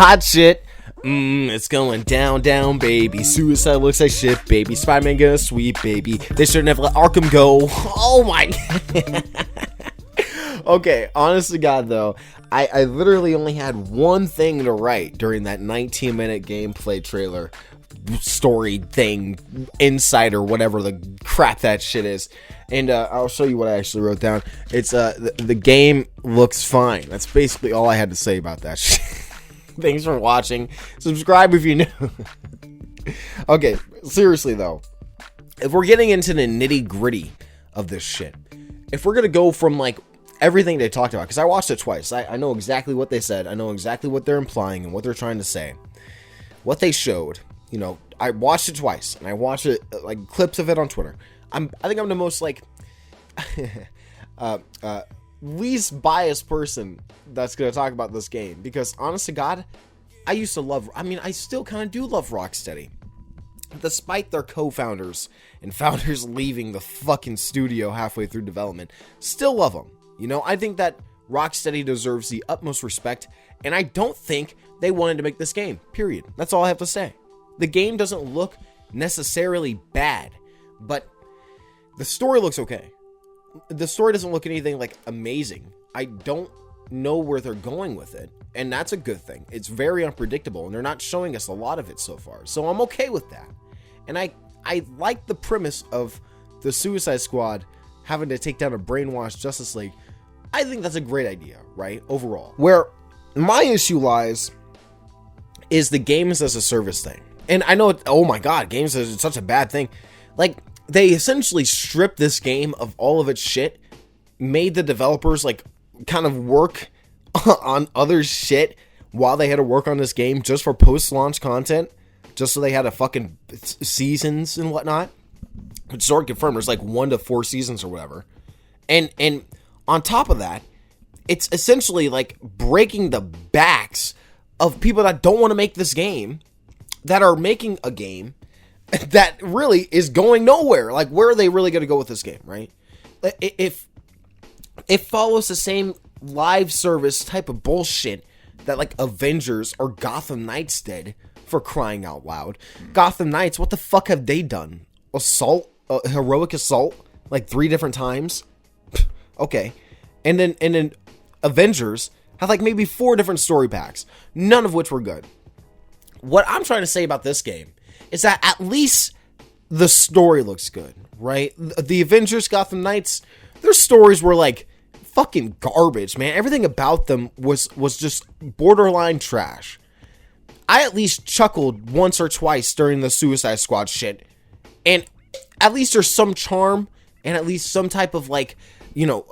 Hot shit. It's going down, down, baby. Suicide looks like shit, baby. Spider-Man gonna sweep, baby. They should never let Arkham go. Oh my. Okay, honest to God, though, I literally only had one thing to write during that 19-minute gameplay trailer, story thing, insider, whatever the crap that shit is. And I'll show you what I actually wrote down. It's the game looks fine. That's basically all I had to say about that shit. Thanks for watching. Subscribe if you're new. Okay, seriously though, if we're getting into the nitty gritty of this shit, if we're gonna go from like everything they talked about, because I watched it twice, I know exactly what they said, I know exactly what they're implying and what they're trying to say, what they showed. You know, I watched it twice, and I watched it like clips of it on Twitter. I think I'm the most like least biased person that's gonna talk about this game, because honest to God, I still kind of do love Rocksteady, despite their co-founders and founders leaving the fucking studio halfway through development. Still love them. You know, I think that Rocksteady deserves the utmost respect, and I don't think they wanted to make this game, period. That's all I have to say. The game doesn't look necessarily bad, but the story looks okay. The story doesn't look anything like amazing. I don't know where they're going with it, and that's a good thing. It's very unpredictable, and they're not showing us a lot of it so far, so I'm okay with that. And I like the premise of the Suicide Squad having to take down a brainwashed Justice League. I think that's a great idea, right? Overall. Where my issue lies is the games as a service thing. And I know, oh my God, games is such a bad thing. Like, they essentially stripped this game of all of its shit, made the developers like kind of work on other shit while they had to work on this game just for post-launch content, just so they had a fucking seasons and whatnot. Which is already confirmed, there's like 1 to 4 seasons or whatever. And on top of that, it's essentially like breaking the backs of people that don't want to make this game, that are making a game that really is going nowhere. Like, where are they really going to go with this game, right? If it follows the same live service type of bullshit that like Avengers or Gotham Knights did, for crying out loud. Gotham Knights, what the fuck have they done? Heroic assault like 3 different times. Okay. And then Avengers have like maybe 4 different story packs, none of which were good. What I'm trying to say about this game is that at least the story looks good, right? The Avengers, Gotham Knights, their stories were like fucking garbage, man. Everything about them was just borderline trash. I at least chuckled once or twice during the Suicide Squad shit, and at least there's some charm and at least some type of like, you know,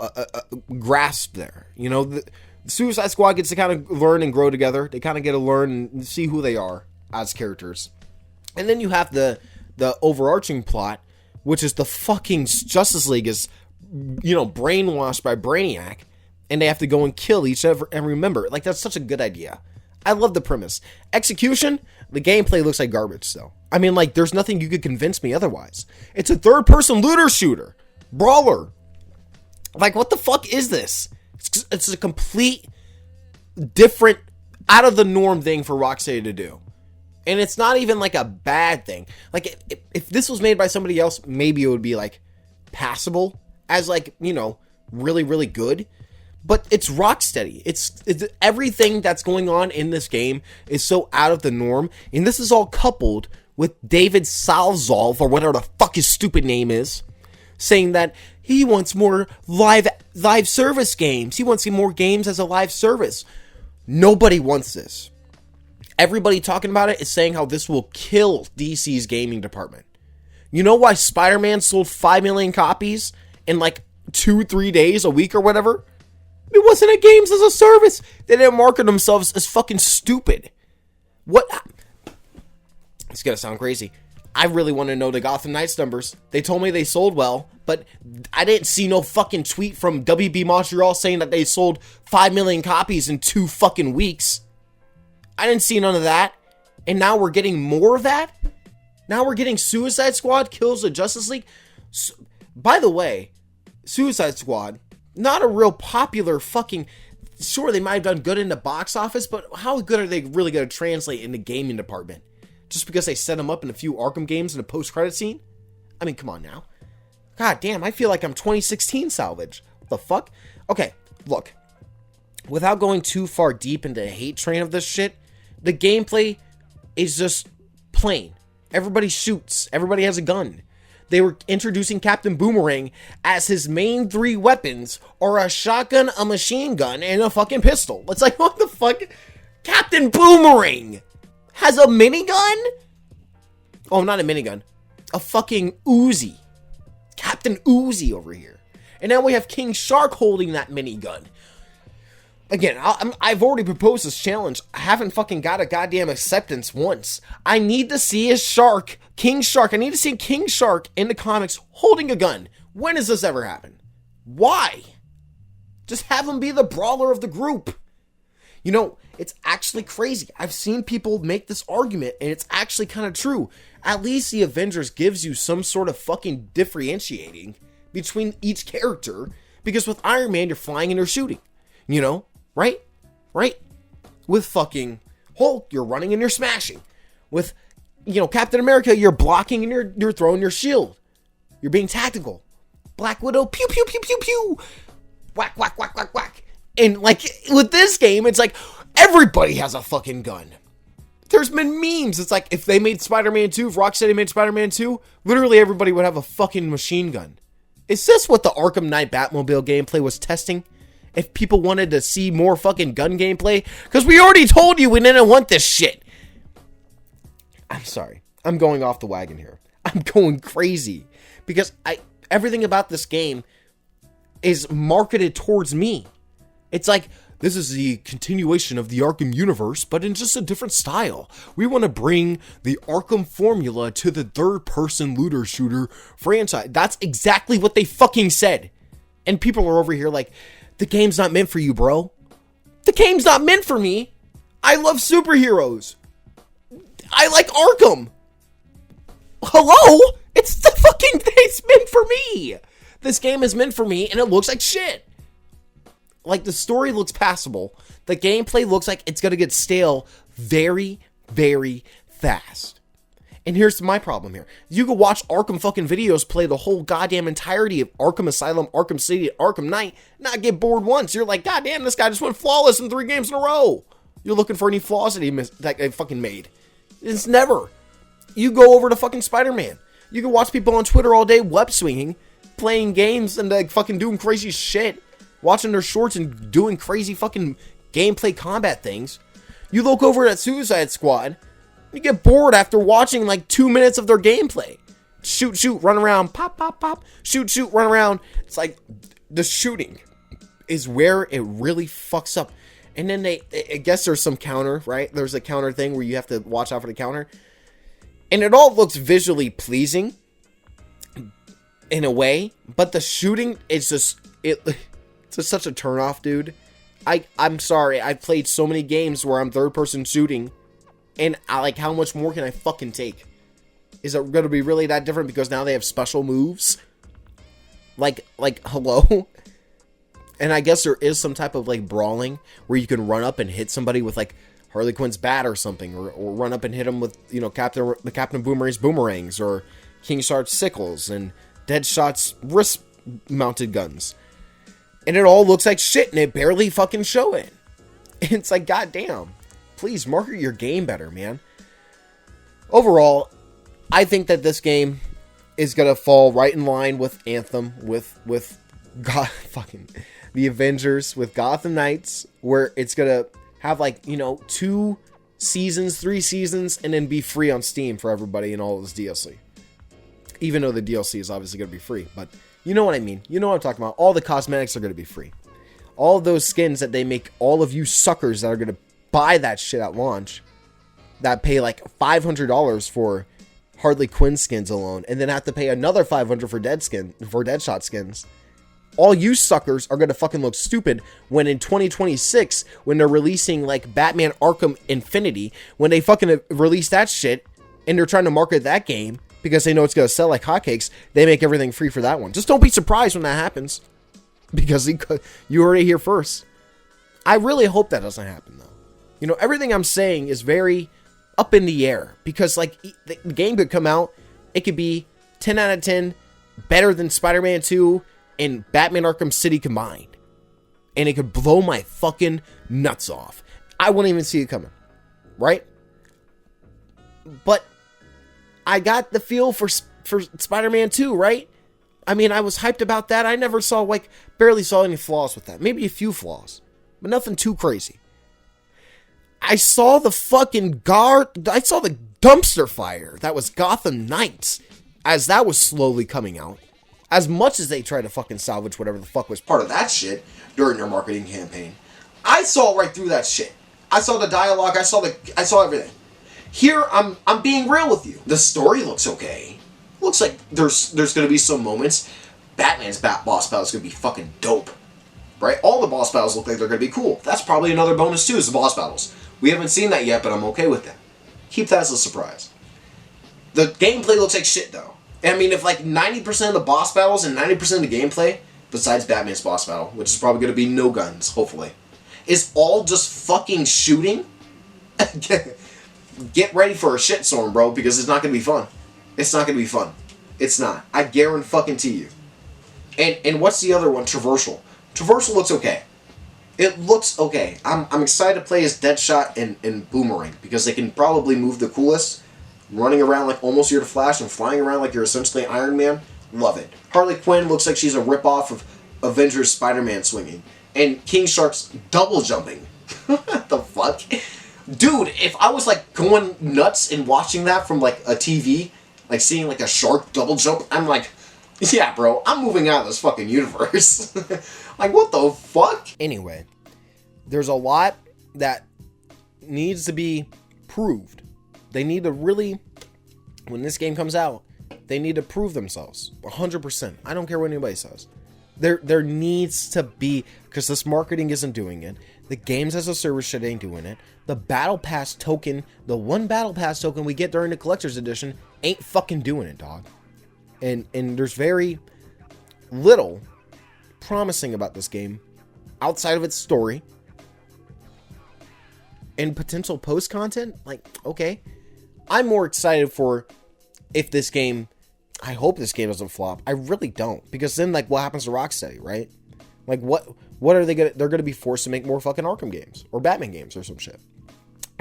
grasp there. You know, the Suicide Squad gets to kind of learn and grow together. They kind of get to learn and see who they are as characters. And then you have the overarching plot, which is the fucking Justice League is, you know, brainwashed by Brainiac, and they have to go and kill each other and remember. Like, that's such a good idea. I love the premise. Execution, the gameplay looks like garbage, though. I mean, like, there's nothing you could convince me otherwise. It's a third-person looter shooter. Brawler. Like, what the fuck is this? It's a complete different, out-of-the-norm thing for Rocksteady to do. And it's not even, like, a bad thing. Like, if this was made by somebody else, maybe it would be, like, passable as, like, you know, really, really good. But it's Rocksteady. It's everything that's going on in this game is so out of the norm. And this is all coupled with David Salzov, or whatever the fuck his stupid name is, saying that he wants more live service games. He wants more games as a live service. Nobody wants this. Everybody talking about it is saying how this will kill DC's gaming department. You know why Spider-Man sold 5 million copies in like 2-3 days, a week or whatever? It wasn't a games as a service. They didn't market themselves as fucking stupid. What? It's gonna sound crazy. I really want to know the Gotham Knights numbers. They told me they sold well, but I didn't see no fucking tweet from WB Montreal saying that they sold 5 million copies in 2 fucking weeks. I didn't see none of that. And now we're getting more of that? Now we're getting Suicide Squad kills the Justice League? By the way, Suicide Squad, not a real popular fucking sure, they might have done good in the box office, but how good are they really going to translate in the gaming department? Just because they set them up in a few Arkham games in a post-credit scene? I mean, come on now. God damn, I feel like I'm 2016 salvage. What the fuck? Okay, look. Without going too far deep into the hate train of this shit, the gameplay is just plain. Everybody shoots. Everybody has a gun. They were introducing Captain Boomerang as his main 3 weapons are a shotgun, a machine gun, and a fucking pistol. It's like, what the fuck? Captain Boomerang has a minigun? Oh, not a minigun. A fucking Uzi. Captain Uzi over here. And now we have King Shark holding that minigun. Again, I've already proposed this challenge. I haven't fucking got a goddamn acceptance once. I need to see a shark, King Shark. I need to see King Shark in the comics holding a gun. When does this ever happen? Why? Just have him be the brawler of the group. You know, it's actually crazy. I've seen people make this argument, and it's actually kind of true. At least the Avengers gives you some sort of fucking differentiating between each character, because with Iron Man, you're flying and you're shooting. You know? Right? With fucking Hulk, you're running and you're smashing. With, you know, Captain America, you're blocking and you're throwing your shield. You're being tactical. Black Widow, pew, pew, pew, pew, pew. Whack, whack, whack, whack, whack. And, like, with this game, it's like, everybody has a fucking gun. There's been memes. It's like, if they made Spider-Man 2, if Rocksteady made Spider-Man 2, literally everybody would have a fucking machine gun. Is this what the Arkham Knight Batmobile gameplay was testing? If people wanted to see more fucking gun gameplay? Because we already told you we didn't want this shit. I'm sorry. I'm going off the wagon here. I'm going crazy. Because everything about this game is marketed towards me. It's like, this is the continuation of the Arkham universe, but in just a different style. We want to bring the Arkham formula to the third-person looter shooter franchise. That's exactly what they fucking said. And people are over here like, the game's not meant for you, bro. The game's not meant for me. I love superheroes. I like Arkham. Hello? It's meant for me. This game is meant for me, and it looks like shit. Like, the story looks passable. The gameplay looks like it's gonna get stale very, very fast. And here's my problem here. You can watch Arkham fucking videos play the whole goddamn entirety of Arkham Asylum, Arkham City, Arkham Knight, not get bored once. You're like, God damn, this guy just went flawless in 3 games in a row. You're looking for any flaws that they fucking made. It's never. You go over to fucking Spider-Man. You can watch people on Twitter all day web swinging, playing games and like fucking doing crazy shit, watching their shorts and doing crazy fucking gameplay combat things. You look over at Suicide Squad, you get bored after watching like 2 minutes of their gameplay. Shoot, shoot, run around, pop, pop, pop. Shoot, shoot, run around. It's like the shooting is where it really fucks up. And then I guess there's some counter, right? There's a counter thing where you have to watch out for the counter. And it all looks visually pleasing in a way, but the shooting is just, it's just such a turnoff, dude. I'm sorry. I've played so many games where I'm third person shooting. And how much more can I fucking take? Is it going to be really that different because now they have special moves? Like, hello? And I guess there is some type of, brawling where you can run up and hit somebody with, Harley Quinn's bat or something. Or run up and hit them with, Captain Boomerang's boomerangs. Or King Shark's sickles. And Deadshot's wrist-mounted guns. And it all looks like shit and it barely fucking show it. It's like, goddamn. Please market your game better, man. Overall, I think that this game is gonna fall right in line with Anthem, with the Avengers, with Gotham Knights, where it's gonna have 2 seasons, 3 seasons, and then be free on Steam for everybody and all of this DLC. Even though the DLC is obviously gonna be free, but you know what I mean. You know what I'm talking about. All the cosmetics are gonna be free. All of those skins that they make all of you suckers that are gonna buy that shit at launch, that pay $500 for Harley Quinn skins alone, and then have to pay another $500 for Deadshot skins. All you suckers are gonna fucking look stupid when in 2026, when they're releasing Batman Arkham Infinity, when they fucking release that shit and they're trying to market that game because they know it's gonna sell like hotcakes, they make everything free for that one. Just don't be surprised when that happens, because you heard it here first. I really hope that doesn't happen, though. You know, everything I'm saying is very up in the air, because, like, the game could come out, it could be 10 out of 10, better than Spider-Man 2 and Batman Arkham City combined. And it could blow my fucking nuts off. I wouldn't even see it coming, right? But I got the feel for Spider-Man 2, right? I mean, I was hyped about that. I never saw, like, barely saw any flaws with that. Maybe a few flaws, but nothing too crazy. I saw the fucking I saw the dumpster fire that was Gotham Knights as that was slowly coming out. As much as they tried to fucking salvage whatever the fuck was part of that shit during their marketing campaign, I saw right through that shit. I saw the dialogue, I saw everything. Here, I'm being real with you. The story looks okay. Looks like there's gonna be some moments. Batman's boss battle is gonna be fucking dope. Right? All the boss battles look like they're gonna be cool. That's probably another bonus too, is the boss battles. We haven't seen that yet, but I'm okay with that. Keep that as a surprise. The gameplay looks like shit, though. I mean, if like 90% of the boss battles and 90% of the gameplay, besides Batman's boss battle, which is probably going to be no guns, hopefully, is all just fucking shooting, get ready for a shitstorm, bro, because it's not going to be fun. It's not going to be fun. It's not. I guarantee you. And what's the other one? Traversal. Traversal looks okay. It looks okay. I'm excited to play as Deadshot and Boomerang, because they can probably move the coolest. Running around like almost you're the Flash and flying around like you're essentially Iron Man. Love it. Harley Quinn looks like she's a ripoff of Avengers Spider-Man swinging. And King Shark's double jumping. What the fuck? Dude, if I was like going nuts and watching that from like a TV, like seeing like a shark double jump, I'm like, yeah, bro, I'm moving out of this fucking universe. Like, what the fuck? Anyway, there's a lot that needs to be proved. They need to really, when this game comes out, they need to prove themselves 100%. I don't care what anybody says. There needs to be, because this marketing isn't doing it. The games as a service shit ain't doing it. The battle pass token, the one battle pass token we get during the collector's edition ain't fucking doing it, dog. And there's very little promising about this game outside of its story and potential post content. Like, okay, I'm more excited for if this game, I hope this game doesn't flop. I really don't, because then, like, what happens to Rocksteady, right? Like, what are they gonna, they're gonna be forced to make more fucking Arkham games or Batman games or some shit.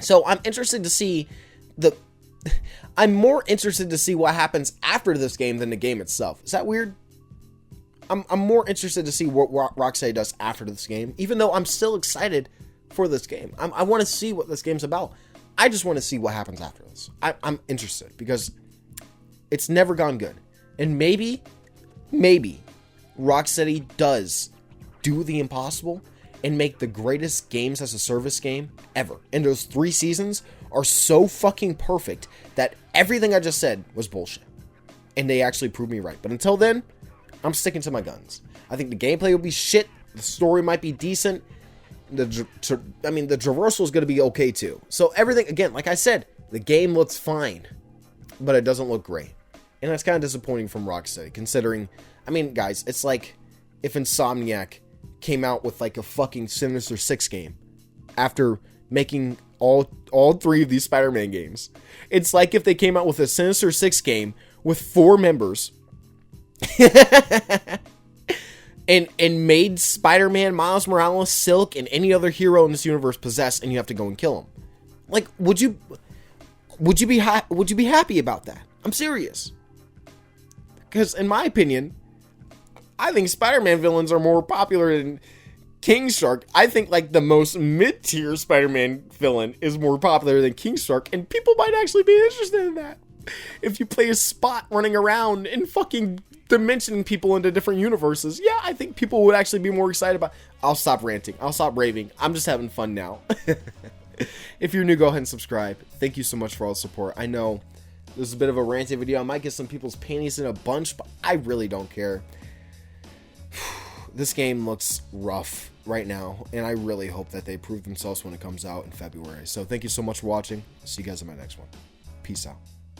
So I'm interested to see I'm more interested to see what happens after this game than the game itself. Is that weird? I'm more interested to see what Rocksteady does after this game, even though I'm still excited for this game. I want to see what this game's about. I just want to see what happens after this. I'm interested, because it's never gone good. And maybe Rocksteady does do the impossible and make the greatest games as a service game ever. And those 3 seasons are so fucking perfect that everything I just said was bullshit. And they actually proved me right. But until then, I'm sticking to my guns. I think the gameplay will be shit. The story might be decent. The traversal is going to be okay too. So everything, again, like I said, the game looks fine, but it doesn't look great. And that's kind of disappointing from Rocksteady, considering, I mean, guys, it's like if Insomniac came out with like a fucking Sinister Six game after making all 3 of these Spider-Man games. It's like if they came out with a Sinister Six game with 4 members and made Spider-Man, Miles Morales, Silk, and any other hero in this universe possessed, and you have to go and kill him. Like, would you be happy about that? I'm serious. Because in my opinion, I think Spider-Man villains are more popular than King Shark. I think like the most mid-tier Spider-Man villain is more popular than King Shark, and people might actually be interested in that. If you play a Spot running around and fucking dimensioning people into different universes, yeah, I think people would actually be more excited about. I'll stop ranting. I'll stop raving. I'm just having fun now. If you're new, go ahead and subscribe. Thank you so much for all the support. I know this is a bit of a ranting video. I might get some people's panties in a bunch, but I really don't care. This game looks rough right now, and I really hope that they prove themselves when it comes out in February. So thank you so much for watching. See you guys in my next one. Peace out.